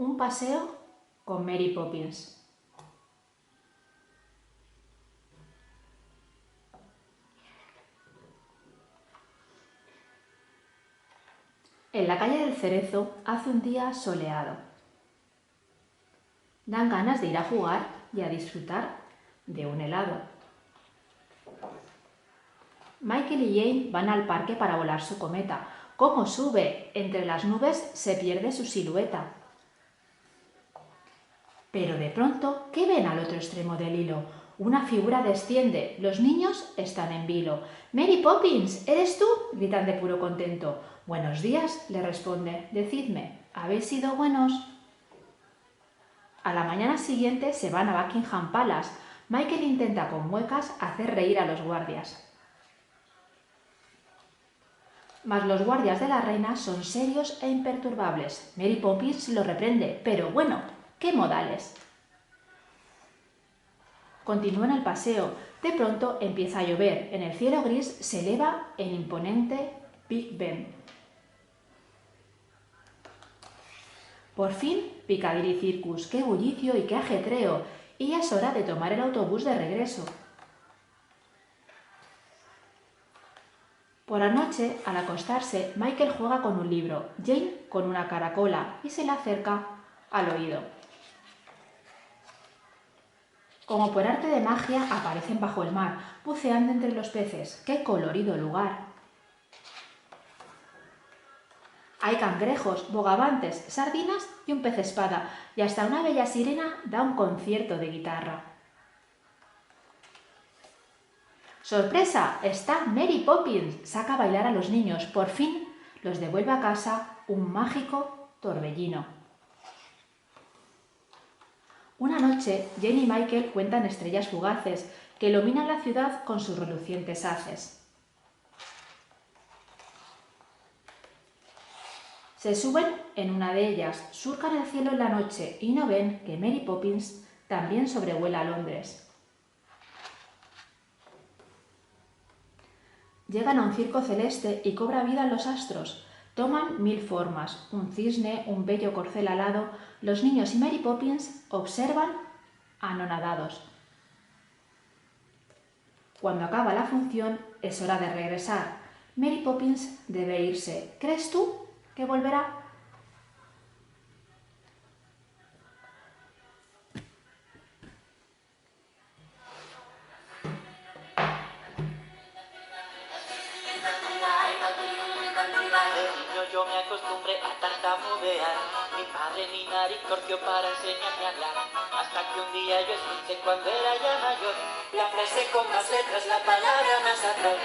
Un paseo con Mary Poppins. En la calle del Cerezo hace un día soleado. Dan ganas de ir a jugar y a disfrutar de un helado. Michael y Jane van al parque para volar su cometa. ¡Cómo sube! Entre las nubes se pierde su silueta. Pero de pronto, ¿qué ven al otro extremo del hilo? Una figura desciende. Los niños están en vilo. «¡Mary Poppins! ¿Eres tú?», gritan de puro contento. «Buenos días», le responde. «Decidme, ¿habéis sido buenos?». A la mañana siguiente se van a Buckingham Palace. Michael intenta con muecas hacer reír a los guardias. Mas los guardias de la reina son serios e imperturbables. Mary Poppins lo reprende, pero bueno, ¡qué modales! Continúan el paseo. De pronto empieza a llover. En el cielo gris se eleva el imponente Big Ben. Por fin, Piccadilly Circus. ¡Qué bullicio y qué ajetreo! Y ya es hora de tomar el autobús de regreso. Por la noche, al acostarse, Michael juega con un libro, Jane con una caracola y se le acerca al oído. Como por arte de magia, aparecen bajo el mar, buceando entre los peces. ¡Qué colorido lugar! Hay cangrejos, bogavantes, sardinas y un pez espada, y hasta una bella sirena da un concierto de guitarra. ¡Sorpresa! Está Mary Poppins. Saca a bailar a los niños. Por fin los devuelve a casa un mágico torbellino. Una noche, Jane y Michael cuentan estrellas fugaces que iluminan la ciudad con sus relucientes haces. Se suben en una de ellas, surcan el cielo en la noche y no ven que Mary Poppins también sobrevuela Londres. Llegan a un circo celeste y cobra vida en los astros. Toman 1000 formas, un cisne, un bello corcel alado. Los niños y Mary Poppins observan anonadados. Cuando acaba la función, es hora de regresar. Mary Poppins debe irse. ¿Crees tú que volverá? Yo me acostumbré a tartamudear. Mi padre ni nariz torció para enseñarme a hablar. Hasta que un día yo escuché cuando era ya mayor la frase con más letras, la palabra más atroz.